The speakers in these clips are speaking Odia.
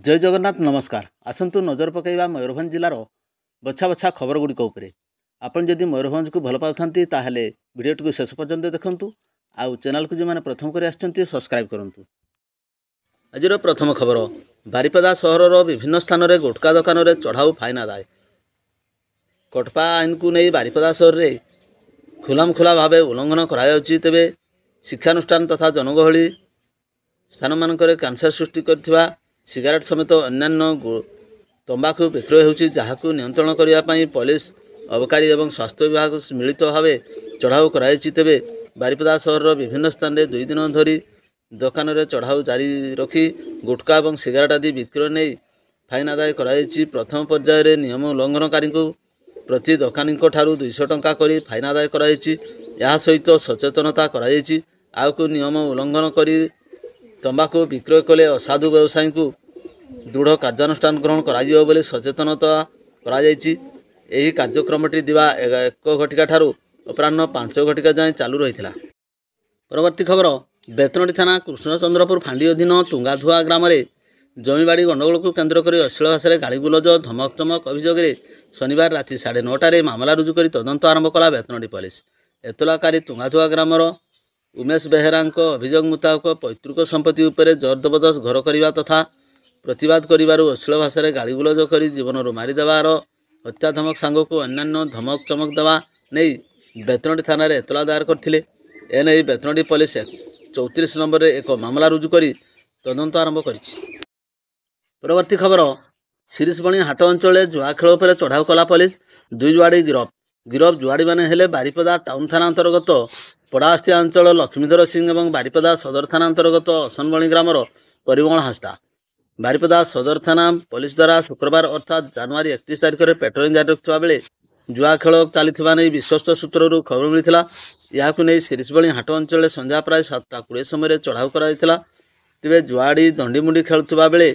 जय जगन्नाथ नमस्कार। आसतु नजर पकईवा मयूरभंज जिलार बछा बछा खबर गुड़िक उपरे। आपन जदि मयूरभंज को भल पाउथांती ताहेले वीडियोटी को शेष पर्यंत देखंतु। आउ चैनल को जो मैंने प्रथम कर आछंती सब्सक्राइब करंतु। आजिर प्रथम खबर, बारिपदा सहरर विभिन्न स्थान में गुटखा दुकान में चढ़ाऊ फाइन आदाय। कटपा आईन को नहीं बारिपदा सहर में खुलामखुला भाव उल्लंघन करायाउछि। तेबे शिक्षानुष्ठान तथा जनगहली स्थान मानकरे कैंसर सृष्टि करथिबा सिगारेट समेत अन्यान्य तंबाकू बिक्रय होछि, जहाकू नियंत्रण करिया पई पुलिस अबकारी एवं स्वास्थ्य विभाग मिलित भाव चढ़ाऊ कराइछि। तेबे बारिपदा सहर विभिन्न स्थान में 2 दिन धरी दुकान में चढ़ाऊ जारी रखी गुटखा और सिगारेट आदि बिक्रय नहीं फाइन आदाय कराइछि। प्रथम पर्यायर नियम उल्लंघनकारी को प्रति दुकानी ठारू 200 टंका करी फाइन आदाय कराइछि। या सहित सचेतनता कराइछि। आउकु नियम उल्लंघन करी तंबाकू बिक्रय कले असाधु व्यवसायी को दृढ़ कार्यानुष्ठान ग्रहण कराजियो बोले सचेतनता कराଯାଇଛି। एही कार्यक्रमटी दिवा 1 घटिका ठारू अपराह्न 5 घटिका जाए चालू रही। परवर्ती खबर, बेतनटी थाना कृष्णचंद्रपुर फांडी अधीन तुंगाधुआ ग्राम में जमीबाड़ी गंडगोल को केन्द्र कर अश्लील भाषा गाड़ीगुलज धमक चमक अभियोग में शनिवार राति 9:30 मामला रुजु कर तदंत आरंभ कला बेतनटी पुलिस। एतलाकारी तुंगाधुआ ग्रामर उमेश बेहेरा अभियोग मुताबक पैतृक संपत्ति उपरे जबरदस्त घर करने तथा प्रतिवाद करिबारु अश्लील भाषा गाड़ीगुलज कर जीवन मारिदेवार हत्या धमक सांग को अन्यान्य धमक चमक देवा नहीं बेतनटी थाना एतला दायर करथिले। एने बेतनटी पुलिस 34 नंबर एक मामला रुजु कर तदंत आरंभ करिछि। परवर्ती खबर, शिरीषबणी हाट अंचल जुआ खेल पर चढ़ाऊ कला पुलिस। 2 जुआड़ी गिरफ जुआड़ी मैंने हेले बारिपदा टाउन थाना अंतर्गत पड़ास्थिया अंचल लक्ष्मीधर सिंह और बारिपदा सदर थाना अंतर्गत असनबणी ग्रामर परिमल हांसदा। बारिपदा सदर थाना पुलिस द्वारा शुक्रवार अर्थात जनवरी 31 तारिख में पेट्रोलिंग जारी रखा बेले जुआ खेल चलता नहीं विश्वस्त सूत्रु खबर मिलता। यह शिरीषबणी हाट अंचल संध्या प्राय 7:20 समय चढ़ाऊ कराइथिला। तेबे जुआड़ी दंडीमुंडी खेलुवा बेले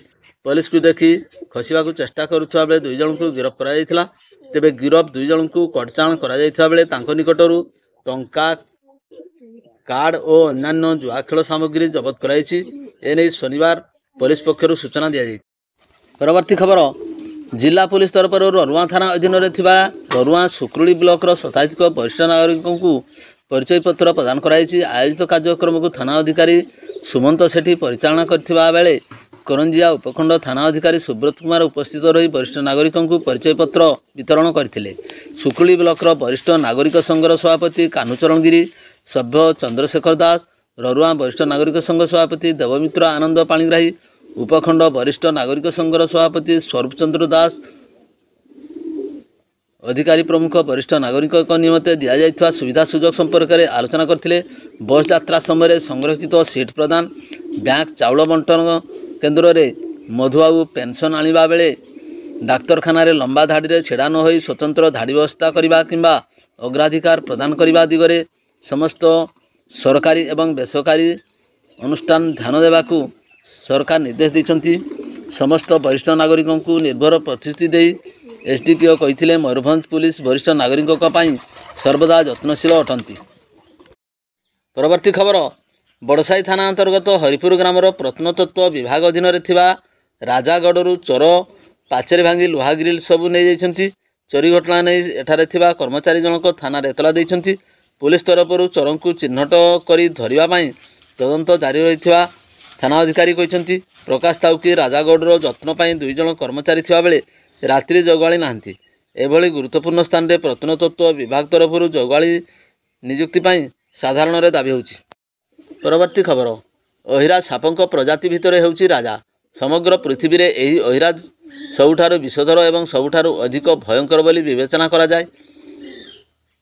पुलिस को देखी खसवा चेष्टा करुवा बेले 2 जन को गिरफ्त करा। तेबे गिरफ 2 जन को कटचाण करा बेले निकटरू टंका कार्ड और अन्यान्य जुआ खेल सामग्री जबत कराई। एने शनिवार पुलिस पक्षर सूचना दी जाए। परवर्ती खबर, जिला पुलिस तरफ ररुआ थाना अधीन में ररुआ सुक्रुड़ी ब्लॉक 27 वरिष्ठ नागरिकों को परिचय पत्र प्रदान कराई। आयोजित कार्यक्रम को थाना अधिकारी सुमंत सेठी परिचालना करथिबा बेले करंजिया उपखंड थाना अधिकारी सुब्रत कुमार उपस्थित रही वरिष्ठ नागरिकों को परिचय पत्र वितरण करथिले। सुक्रुड़ी ब्लॉक वरिष्ठ नागरिक संघर सभापति कानुचरण गिरी, सभ्य चंद्रशेखर दास, ररुआ वरिष्ठ नागरिक संघ सभापति देवमित्र आनंद पाणिग्राही, उपखंड वरिष्ठ नागरिक संघर सभापति स्वरूप चंद्र दास, अधिकारी प्रमुख वरिष्ठ नागरिक निमते दि जाइथिबा सुविधा सुजोग संपर्क में आलोचना करथिले। बस यात्रा समय संरक्षित सीट प्रदान, बैंक चाउल बंटन केन्द्र में मधुबाबू पेंशन आनिबा बेले डाक्तरखाना लंबा धाड़ी में छेड़ा न होई स्वतंत्र धाड़ी व्यवस्था करने किंबा अग्राधिकार प्रदान करने दिगरे समस्त सरकारी एवं बेसरकारी अनुष्ठान ध्यान देवाकू सरकार निर्देश देइछन्ति। समस्त वरिष्ठ नागरिकों को निर्भर प्रतिश्रुति दे एसडीपीओ कहिथिले मयूरभंज पुलिस वरिष्ठ नागरिकों सर्वदा यत्नशील अटंती। परवर्ती खबर, बड़साई थाना अंतर्गत हरिपुर ग्रामर प्रत्नतत्व विभाग अधीन में राजागढ़ चोर पाचेरी भांगी लुहा ग्रिल सबू नहीं जाइछन्ति। चोरी घटना नहीं एठारे थिबा कर्मचारी जनक थाना एतला देइछन्ति। पुलिस तरफ चोरों को चिन्हट कर धरवाई तदंत जारी रही थाना अधिकारी कहते। प्रकाश थाउ कि राजागढ़ जत्न 2 जन कर्मचारी थिबा बेले रात्रि जगाड़ी नाहंती। एभली गुरुत्वपूर्ण स्थान में प्रत्नतत्व विभाग तरफ जगाड़ी नियुक्ति साधारण दाबी होउछि। परवर्ती खबर, अहिराज सापंक प्रजाति भितर होउछि राजा। समग्र पृथ्वी में यही अहिराज सबुठारु विषधर एवं सबुठारु अधिक भयंकर बोली विवेचना करा जाए।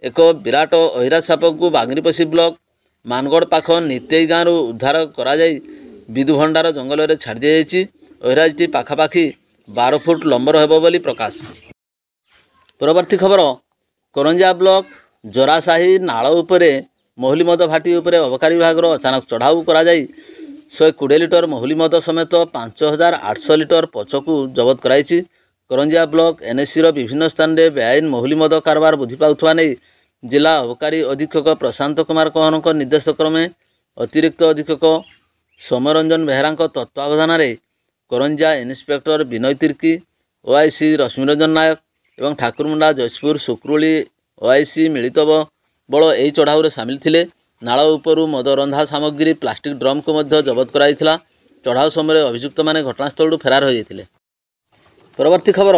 एक विराट अहिराज साप को बांगरीपसी ब्लॉक मानगढ़ पाख नितेई गाँव उद्धार करा जाई विदुभंडार जंगल में छाड़ दी। अहिराजटी पाखापाखि 12 फुट लंबर हेबो बोली प्रकाश। परवर्ती खबर, करंजिया ब्लॉक जरासाही नाल उपरे मोहली मद भाटी उपरे अबकारी विभाग अचानक चढ़ाऊ करा जाई 120 लिटर मोहली मद समेत 5800 लिटर पचकू जबत कराई। करंजिया ब्लॉक एनएससी विभिन्न स्थान में बेआईन मोहली मद कारबार बुद्धि पाउथुवा नहीं जिला अबकारी अधीक्षक प्रशांत कुमार कहन निर्देश क्रमे अतिरिक्त अधीक्षक सौम्यरंजन बेहेरा तत्वावधान କରଞ୍ଜା ଇନ୍ସପେକ୍ଟର ବିନୟ ତିର୍କି, ଓଆଇସି ରଶ୍ମିରଞ୍ଜନ ନାୟକ ଏବଂ ଠାକୁରମୁଣ୍ଡା ଜୟପୁର ସୁକ୍ରୁଳି ଓଆଇସି ମିଳିତ ବଳ ଏହି ଚଢ଼ାଉରେ ସାମିଲ ଥିଲେ। ନାଳ ଉପରୁ ମଦ ରନ୍ଧା ସାମଗ୍ରୀ ପ୍ଲାଷ୍ଟିକ୍ ଡ୍ରମ୍କୁ ମଧ୍ୟ ଜବତ କରାଯାଇଥିଲା। ଚଢ଼ାଉ ସମୟରେ ଅଭିଯୁକ୍ତମାନେ ଘଟଣାସ୍ଥଳରୁ ଫେରାର ହୋଇଯାଇଥିଲେ। ପରବର୍ତ୍ତୀ ଖବର,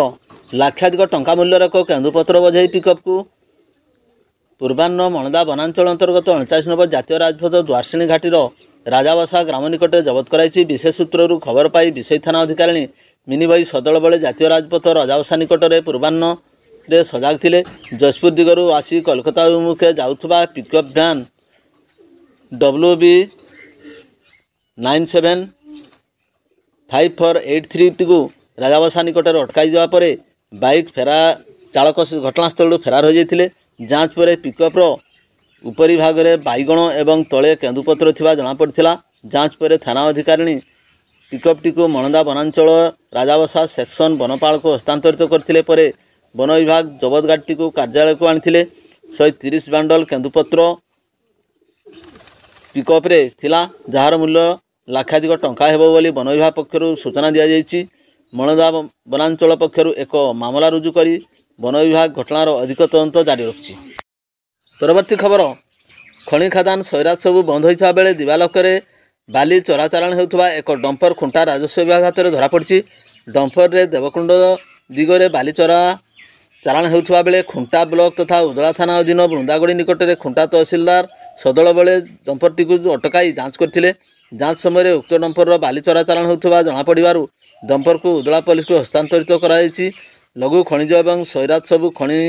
ଲକ୍ଷାଧିକ ଟଙ୍କା ମୂଲ୍ୟର ଏକ କେନ୍ଦୁପତ୍ର ବୋଝେଇ ପିକଅପ୍କୁ ପୂର୍ବାହ୍ନ ମଣଦା ବନାଞ୍ଚଳ ଅନ୍ତର୍ଗତ 39 ନମ୍ବର ଜାତୀୟ ରାଜପଥ ଦ୍ୱାରସିଣୀ ଘାଟିର ରାଜାବସା ଗ୍ରାମ ନିକଟରେ ଜବତ କରାଯାଇଛି। ବିଶେଷ ସୂତ୍ରରୁ ଖବର ପାଇ ବିଶୋଇ ଥାନା ଅଧିକାରିଣୀ ମିନିବାଇ ସଦଳ ବଳେ ଜାତୀୟ ରାଜପଥ ରାଜାବସା ନିକଟରେ ପୂର୍ବାହ୍ନରେ ସଜାଗ ଥିଲେ। ଜୟପୁର ଦିଗରୁ ଆସି କୋଲକାତା ଅଭିମୁଖେ ଯାଉଥିବା ପିକଅପ୍ ଭ୍ୟାନ୍ WB 975483ଟିକୁ ରାଜାବସା ନିକଟରେ ଅଟକାଇ ଦେବା ପରେ ବାଇକ୍ ଚାଳକ ଘଟଣାସ୍ଥଳରୁ ଫେରାର ହୋଇଯାଇଥିଲେ। ଯାଞ୍ଚ ପରେ ପିକଅପ୍ର ଉପରି ଭାଗରେ ବାଇଗଣ ଏବଂ ତଳେ କେନ୍ଦୁପତ୍ର ଥିବା ଜଣାପଡ଼ିଥିଲା। ଯାଞ୍ଚ ପରେ ଥାନା ଅଧିକାରିଣୀ ପିକଅପ୍ଟିକୁ ମଣଦା ବନାଞ୍ଚଳ ରାଜାବସା ସେକ୍ସନ ବନପାଳକୁ ହସ୍ତାନ୍ତରିତ କରିଥିଲେ। ପରେ ବନ ବିଭାଗ ଜବତ ଗାଡ଼ିଟିକୁ କାର୍ଯ୍ୟାଳୟକୁ ଆଣିଥିଲେ। 130 ବାଣ୍ଡଲ କେନ୍ଦୁପତ୍ର ପିକଅପ୍ରେ ଥିଲା, ଯାହାର ମୂଲ୍ୟ ଲକ୍ଷାଧିକ ଟଙ୍କା ହେବ ବୋଲି ବନ ବିଭାଗ ପକ୍ଷରୁ ସୂଚନା ଦିଆଯାଇଛି। ମଣଦା ବନାଞ୍ଚଳ ପକ୍ଷରୁ ଏକ ମାମଲା ରୁଜୁ କରି ବନ ବିଭାଗ ଘଟଣାର ଅଧିକ ତଦନ୍ତ ଜାରି ରଖିଛି। ପରବର୍ତ୍ତୀ ଖବର, ଖଣି ଖାଦାନ ସୈରାତ ସବୁ ବନ୍ଦ ହୋଇଥିବା ବେଳେ ଦିବାଲୋକରେ ବାଲି ଚୋରାଚାଲାଣ ହେଉଥିବା ଏକ ଡମ୍ପର ଖୁଣ୍ଟା ରାଜସ୍ୱ ବିଭାଗ ହାତରେ ଧରାପଡ଼ିଛି। ଡମ୍ପରରେ ଦେବକୁଣ୍ଡ ଦିଗରେ ବାଲି ଚୋରାଚାଲାଣ ହେଉଥିବା ବେଳେ ଖୁଣ୍ଟା ବ୍ଲକ ତଥା ଉଦଳା ଥାନା ଅଧୀନ ବୃନ୍ଦାଗଡ଼ି ନିକଟରେ ଖୁଣ୍ଟା ତହସିଲଦାର ସଦଳ ବଳେ ଡମ୍ପରଟିକୁ ଅଟକାଇ ଯାଞ୍ଚ କରିଥିଲେ। ଯାଞ୍ଚ ସମୟରେ ଉକ୍ତ ଡମ୍ପରର ବାଲି ଚୋରାଚାଲାଣ ହେଉଥିବା ଜଣାପଡ଼ିବାରୁ ଡମ୍ପରକୁ ଉଦଳା ପୋଲିସକୁ ହସ୍ତାନ୍ତରିତ କରାଯାଇଛି। ଲଘୁ ଖଣିଜ ଏବଂ ସୈରାତ ସବୁ ଖଣି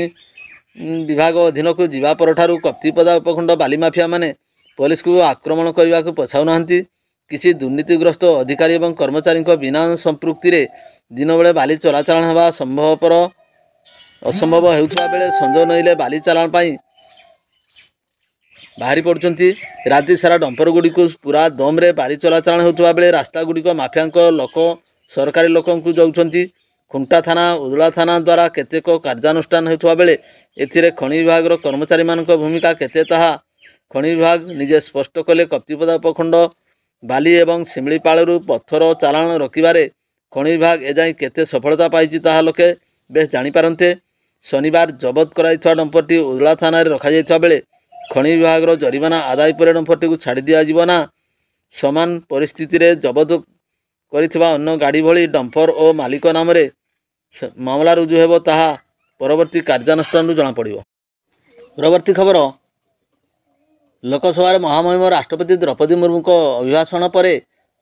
ବିଭାଗ ଅଧୀନକୁ ଯିବା ପରଠାରୁ କପ୍ତିପଦା ଉପଖଣ୍ଡ ବାଲି ମାଫିଆମାନେ ପୋଲିସକୁ ଆକ୍ରମଣ କରିବାକୁ ପଛାଉନାହାନ୍ତି। କିଛି ଦୁର୍ନୀତିଗ୍ରସ୍ତ ଅଧିକାରୀ ଏବଂ କର୍ମଚାରୀଙ୍କ ବିନା ସମ୍ପୃକ୍ତିରେ ଦିନବେଳେ ବାଲି ଚୋରାଚାଲାଣ ହେବା ଅସମ୍ଭବ ହେଉଥିବା ବେଳେ ସଂଯୋଗ ନଇଲେ ବାଲି ଚାଲାଣ ପାଇଁ ବାହାରି ପଡ଼ୁଛନ୍ତି। ରାତି ସାରା ଡମ୍ପରଗୁଡ଼ିକୁ ପୁରା ଦମରେ ବାଲି ଚୋରାଚାଲାଣ ହେଉଥିବା ବେଳେ ରାସ୍ତାଗୁଡ଼ିକ ମାଫିଆଙ୍କ ଲୋକ ସରକାରୀ ଲୋକଙ୍କୁ ଦେଉଛନ୍ତି। ଖୁଣ୍ଟା ଥାନା ଉଦଳା ଥାନା ଦ୍ୱାରା କେତେକ କାର୍ଯ୍ୟାନୁଷ୍ଠାନ ହେଉଥିବା ବେଳେ ଏଥିରେ ଖଣି ବିଭାଗର କର୍ମଚାରୀମାନଙ୍କ ଭୂମିକା କେତେ ତାହା ଖଣି ବିଭାଗ ନିଜେ ସ୍ପଷ୍ଟ କଲେ। କପ୍ତିପଦା ଉପଖଣ୍ଡ ବାଲି ଏବଂ ଶିମିଳିପାଳରୁ ପଥର ଚାଲାଣ ରୋକିବାରେ ଖଣି ବିଭାଗ ଏଯାଏଁ କେତେ ସଫଳତା ପାଇଛି ତାହା ଲୋକେ ବେଶ ଜାଣିପାରନ୍ତେ। ଶନିବାର ଜବତ କରାଯାଇଥିବା ଡମ୍ପରଟି ଉଦଳା ଥାନାରେ ରଖାଯାଇଥିବା ବେଳେ ଖଣି ବିଭାଗର ଜରିମାନା ଆଦାୟ ପରେ ଡମ୍ପରଟିକୁ ଛାଡ଼ି ଦିଆଯିବ ନା ସମାନ ପରିସ୍ଥିତିରେ ଜବତ କରିଥିବା ଅନ୍ୟ ଗାଡ଼ି ଭଳି ଡମ୍ପର ଓ ମାଲିକ ନାମରେ ମାମଲା ରୁଜୁ ହେବ ତାହା ପରବର୍ତ୍ତୀ କାର୍ଯ୍ୟାନୁଷ୍ଠାନରୁ ଜଣାପଡ଼ିବ। ପରବର୍ତ୍ତୀ ଖବର, ଲୋକସଭାରେ ମହାମହିମ ରାଷ୍ଟ୍ରପତି ଦ୍ରୌପଦୀ ମୁର୍ମୁଙ୍କ ଅଭିଭାଷଣ ପରେ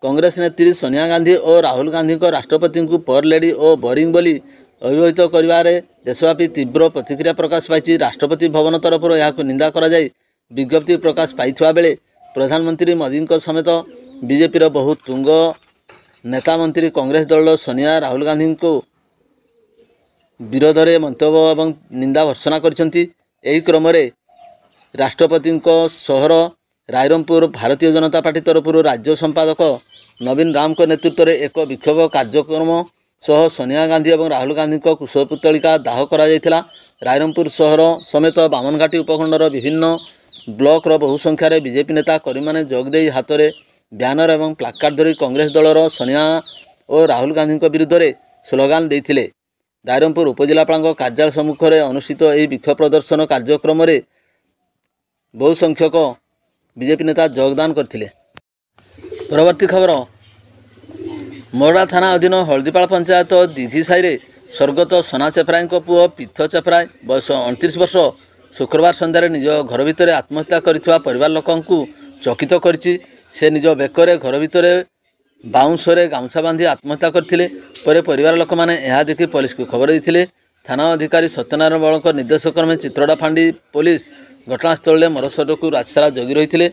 କଂଗ୍ରେସ ନେତ୍ରୀ ସୋନିଆ ଗାନ୍ଧୀ ଓ ରାହୁଲ ଗାନ୍ଧୀଙ୍କ ରାଷ୍ଟ୍ରପତିଙ୍କୁ ପର ଲେଡି ଓ ବୋରିଂ ବୋଲି ଅଭିହିତ କରିବାରେ ଦେଶବ୍ୟାପୀ ତୀବ୍ର ପ୍ରତିକ୍ରିୟା ପ୍ରକାଶ ପାଇଛି। ରାଷ୍ଟ୍ରପତି ଭବନ ତରଫରୁ ଏହାକୁ ନିନ୍ଦା କରାଯାଇ ବିଜ୍ଞପ୍ତି ପ୍ରକାଶ ପାଇଥିବା ବେଳେ ପ୍ରଧାନମନ୍ତ୍ରୀ ମୋଦିଙ୍କ ସମେତ ବିଜେପିର ବହୁ ତୁଙ୍ଗ ନେତା ମନ୍ତ୍ରୀ କଂଗ୍ରେସ ଦଳର ସୋନିଆ ରାହୁଲ ଗାନ୍ଧୀଙ୍କ ବିରୋଧରେ ମନ୍ତବ୍ୟ ଏବଂ ନିନ୍ଦା ଭର୍ତ୍ସନା କରିଛନ୍ତି। ଏହି କ୍ରମରେ ରାଷ୍ଟ୍ରପତିଙ୍କ ସହର ରାଇରଙ୍ଗପୁର ଭାରତୀୟ ଜନତା ପାର୍ଟି ତରଫରୁ ରାଜ୍ୟ ସମ୍ପାଦକ ନବୀନ ରାମଙ୍କ ନେତୃତ୍ୱରେ ଏକ ବିକ୍ଷୋଭ କାର୍ଯ୍ୟକ୍ରମ ସହ ସୋନିଆ ଗାନ୍ଧୀ ଏବଂ ରାହୁଲ ଗାନ୍ଧୀଙ୍କ କୁଶପୁତ୍ତଳିକା ଦାହ କରାଯାଇଥିଲା। ରାଇରଙ୍ଗପୁର ସହର ସମେତ ବାମନଘାଟି ଉପଖଣ୍ଡର ବିଭିନ୍ନ ବ୍ଲକର ବହୁ ସଂଖ୍ୟାରେ ବିଜେପି ନେତା କର୍ମୀମାନେ ଯୋଗ ଦେଇ ହାତରେ ବ୍ୟାନର ଏବଂ ପ୍ଲାକାର୍ଡ ଧରି କଂଗ୍ରେସ ଦଳର ସୋନିଆ ଓ ରାହୁଲ ଗାନ୍ଧୀଙ୍କ ବିରୁଦ୍ଧରେ ସ୍ଲୋଗାନ ଦେଇଥିଲେ। ରାଇରଙ୍ଗପୁର ଉପଜିଲ୍ଲାପାଳଙ୍କ କାର୍ଯ୍ୟାଳୟ ସମ୍ମୁଖରେ ଅନୁଷ୍ଠିତ ଏହି ବିକ୍ଷୋଭ ପ୍ରଦର୍ଶନ କାର୍ଯ୍ୟକ୍ରମରେ ବହୁ ସଂଖ୍ୟକ ବିଜେପି ନେତା ଯୋଗଦାନ କରିଥିଲେ। ପରବର୍ତ୍ତୀ ଖବର, ମୋରଡ଼ା ଥାନା ଅଧୀନ ହଳଦୀପାଳ ପଞ୍ଚାୟତ ଦିଘିସାହିରେ ସ୍ୱର୍ଗତ ସୋନା ଚେପରାଙ୍କ ପୁଅ ପିଥ ଚେପରାୟ ବୟସ 29 ବର୍ଷ ଶୁକ୍ରବାର ସନ୍ଧ୍ୟାରେ ନିଜ ଘର ଭିତରେ ଆତ୍ମହତ୍ୟା କରିଥିବା ପରିବାର ଲୋକଙ୍କୁ ଚକିତ କରିଛି। ସେ ନିଜ ବେକରେ ଘର ଭିତରେ ବାଉଁଶରେ ଗାମୁଛା ବାନ୍ଧି ଆତ୍ମହତ୍ୟା କରିଥିଲେ। ପରେ ପରିବାର ଲୋକମାନେ ଏହା ଦେଖି ପୋଲିସକୁ ଖବର ଦେଇଥିଲେ। ଥାନା ଅଧିକାରୀ ସତ୍ୟନାରାୟଣ ବଳଙ୍କ ନିର୍ଦ୍ଦେଶକ୍ରମେ ଚିତ୍ରଡ଼ା ଫାଣ୍ଡି ପୋଲିସ ଘଟଣାସ୍ଥଳରେ ମରଶରୀରକୁ ରାତିସାରା ଜଗି ରହିଥିଲେ।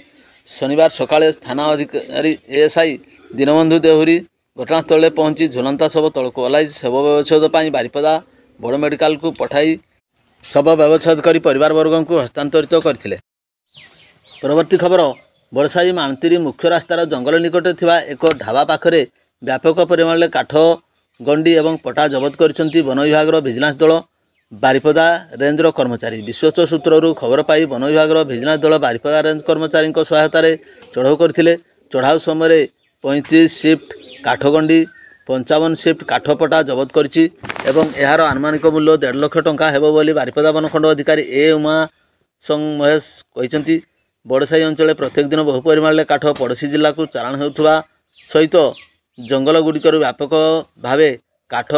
ଶନିବାର ସକାଳେ ଥାନା ଅଧିକାରୀ ASI ଦୀନବନ୍ଧୁ ଦେହୁରୀ ଘଟଣାସ୍ଥଳରେ ପହଞ୍ଚି ଝୁଲନ୍ତା ଶବ ତଳକୁ ଓହ୍ଲାଇ ଶବ ବ୍ୟବଚ୍ଛେଦ ପାଇଁ ବାରିପଦା ବଡ଼ ମେଡ଼ିକାଲକୁ ପଠାଇ ଶବ ବ୍ୟବଚ୍ଛେଦ କରି ପରିବାରବର୍ଗଙ୍କୁ ହସ୍ତାନ୍ତରିତ କରିଥିଲେ। ପରବର୍ତ୍ତୀ ଖବର, ବଡ଼ସାହି ମାଣତିରି ମୁଖ୍ୟ ରାସ୍ତାର ଜଙ୍ଗଲ ନିକଟରେ ଥିବା ଏକ ଢାବା ପାଖରେ ବ୍ୟାପକ ପରିମାଣରେ କାଠ ଗଣ୍ଡି ଏବଂ ପଟା ଜବତ କରିଛନ୍ତି ବନ ବିଭାଗର ଭିଜିଲାନ୍ସ ଦଳ ବାରିପଦା ରେଞ୍ଜର କର୍ମଚାରୀ। ବିଶ୍ୱସ୍ତ ସୂତ୍ରରୁ ଖବର ପାଇ ବନ ବିଭାଗର ଭିଜିଲାନ୍ସ ଦଳ ବାରିପଦା ରେଞ୍ଜ କର୍ମଚାରୀଙ୍କ ସହାୟତାରେ ଚଢ଼ଉ କରିଥିଲେ। ଚଢ଼ାଉ ସମୟରେ 35 ସିଫ୍ଟ କାଠଗଣ୍ଡି 55 ସିଫ୍ଟ କାଠପଟା ଜବତ କରିଛି ଏବଂ ଏହାର ଆନୁମାନିକ ମୂଲ୍ୟ 1.5 ଲକ୍ଷ ଟଙ୍କା ହେବ ବୋଲି ବାରିପଦା ବନଖଣ୍ଡ ଅଧିକାରୀ ଏ ଉମା ମହେଶ କହିଛନ୍ତି। ବଡ଼ସାହି ଅଞ୍ଚଳରେ ପ୍ରତ୍ୟେକ ଦିନ ବହୁ ପରିମାଣରେ କାଠ ପଡ଼ୋଶୀ ଜିଲ୍ଲାକୁ ଚାଲାଣ ହେଉଥିବା ସହିତ ଜଙ୍ଗଲଗୁଡ଼ିକରୁ ବ୍ୟାପକ ଭାବେ କାଠ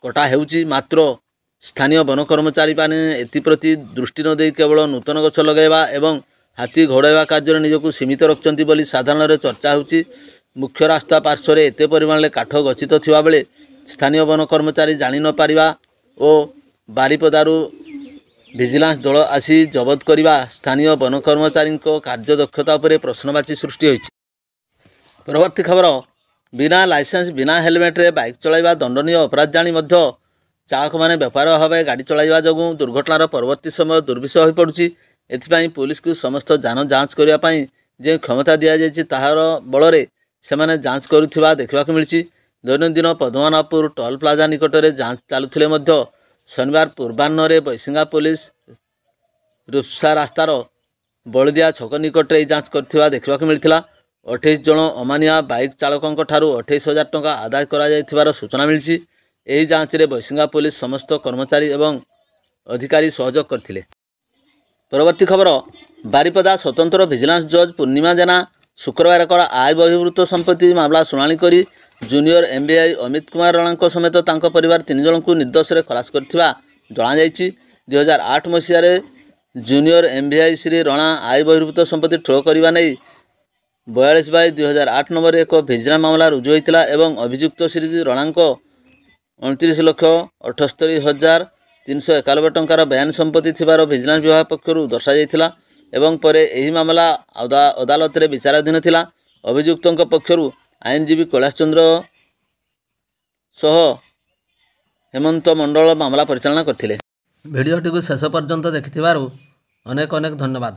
କଟା ହେଉଛି। ମାତ୍ର ସ୍ଥାନୀୟ ବନ କର୍ମଚାରୀମାନେ ଏଥିପ୍ରତି ଦୃଷ୍ଟି ନ ଦେଇ କେବଳ ନୂତନ ଗଛ ଲଗାଇବା ଏବଂ ହାତୀ ଘଉଡ଼ାଇବା କାର୍ଯ୍ୟରେ ନିଜକୁ ସୀମିତ ରଖିଛନ୍ତି ବୋଲି ସାଧାରଣରେ ଚର୍ଚ୍ଚା ହେଉଛି। ମୁଖ୍ୟ ରାସ୍ତା ପାର୍ଶ୍ୱରେ ଏତେ ପରିମାଣରେ କାଠ ଗଚ୍ଛିତ ଥିବାବେଳେ ସ୍ଥାନୀୟ ବନ କର୍ମଚାରୀ ଜାଣି ନ ପାରିବା ଓ ବାରିପଦାରୁ ଭିଜିଲାନ୍ସ ଦଳ ଆସି ଜବତ କରିବା ସ୍ଥାନୀୟ ବନ କର୍ମଚାରୀଙ୍କ କାର୍ଯ୍ୟଦକ୍ଷତା ଉପରେ ପ୍ରଶ୍ନବାଚୀ ସୃଷ୍ଟି ହୋଇଛି। ପରବର୍ତ୍ତୀ ଖବର, ବିନା ଲାଇସେନ୍ସ ବିନା ହେଲମେଟରେ ବାଇକ୍ ଚଳାଇବା ଦଣ୍ଡନୀୟ ଅପରାଧ ଜାଣି ମଧ୍ୟ ଚାଳକମାନେ ବେପରୁଆ ଭାବେ ଗାଡ଼ି ଚଳାଇବା ଯୋଗୁଁ ଦୁର୍ଘଟଣାର ପରବର୍ତ୍ତୀ ସମୟ ଦୁର୍ବିଷହ ହୋଇପଡ଼ୁଛି। ଏଥିପାଇଁ ପୁଲିସକୁ ସମସ୍ତ ଯାନ ଯାଞ୍ଚ କରିବା ପାଇଁ ଯେଉଁ କ୍ଷମତା ଦିଆଯାଇଛି ତାହାର ବଳରେ ସେମାନେ ଯାଞ୍ଚ କରୁଥିବା ଦେଖିବାକୁ ମିଳିଛି। ଦୈନନ୍ଦିନ ପଦ୍ମନାଭପୁର ଟୋଲ୍ ପ୍ଲାଜା ନିକଟରେ ଯାଞ୍ଚ ଚାଲୁଥିଲେ ମଧ୍ୟ ଶନିବାର ପୂର୍ବାହ୍ନରେ ବୈଶିଙ୍ଗା ପୋଲିସ ରୁପ୍ସା ରାସ୍ତାର ବଳଦିଆ ଛକ ନିକଟରେ ଏହି ଯାଞ୍ଚ କରିଥିବା ଦେଖିବାକୁ ମିଳିଥିଲା। 28 ଜଣ ଅମାନିଆ ବାଇକ୍ ଚାଳକଙ୍କ ଠାରୁ 28,000 ଟଙ୍କା ଆଦାୟ କରାଯାଇଥିବାର ସୂଚନା ମିଳିଛି। ଏହି ଯାଞ୍ଚରେ ବୈଶିଙ୍ଗା ପୋଲିସ ସମସ୍ତ କର୍ମଚାରୀ ଏବଂ ଅଧିକାରୀ ସହଯୋଗ କରିଥିଲେ। ପରବର୍ତ୍ତୀ ଖବର, ବାରିପଦା ସ୍ୱତନ୍ତ୍ର ଭିଜିଲାନ୍ସ ଜଜ୍ ପୂର୍ଣ୍ଣିମା ଜେନା ଶୁକ୍ରବାର ଏକ ଆୟ ବହିର୍ଭୂତ ସମ୍ପତ୍ତି ମାମଲା ଶୁଣାଣି କରି ଜୁନିୟର MBI ଅମିତ କୁମାର ରଣାଙ୍କ ସମେତ ତାଙ୍କ ପରିବାର 3 ଜଣଙ୍କୁ ନିର୍ଦ୍ଦୋଷରେ ଖଲାସ କରିଥିବା ଜଣାଯାଇଛି। 2008 ମସିହାରେ ଜୁନିୟର MBI ଶ୍ରୀ ରଣା ଆୟ ବହିର୍ଭୂତ ସମ୍ପତ୍ତି ଠୁଳ କରିବା ନେଇ 42/2008 ନମ୍ବରରେ ଏକ ଭିଜିଲାନ୍ସ ମାମଲା ରୁଜୁ ହୋଇଥିଲା ଏବଂ ଅଭିଯୁକ୍ତ ଶ୍ରୀ ରଣାଙ୍କ 29,78,391 ଟଙ୍କାର ବେଆଇନ ସମ୍ପତ୍ତି ଥିବାର ଭିଜିଲାନ୍ସ ବିଭାଗ ପକ୍ଷରୁ ଦର୍ଶାଯାଇଥିଲା ଏବଂ ପରେ ଏହି ମାମଲା ଅଦାଲତରେ ବିଚାରାଧୀନ ଥିଲା। ଅଭିଯୁକ୍ତଙ୍କ ପକ୍ଷରୁ ଆଇନଜୀବୀ କୈଳାସ ଚନ୍ଦ୍ର ସହ ହେମନ୍ତ ମଣ୍ଡଳ ମାମଲା ପରିଚାଳନା କରିଥିଲେ। ଭିଡ଼ିଓଟିକୁ ଶେଷ ପର୍ଯ୍ୟନ୍ତ ଦେଖିଥିବାରୁ ଅନେକ ଧନ୍ୟବାଦ।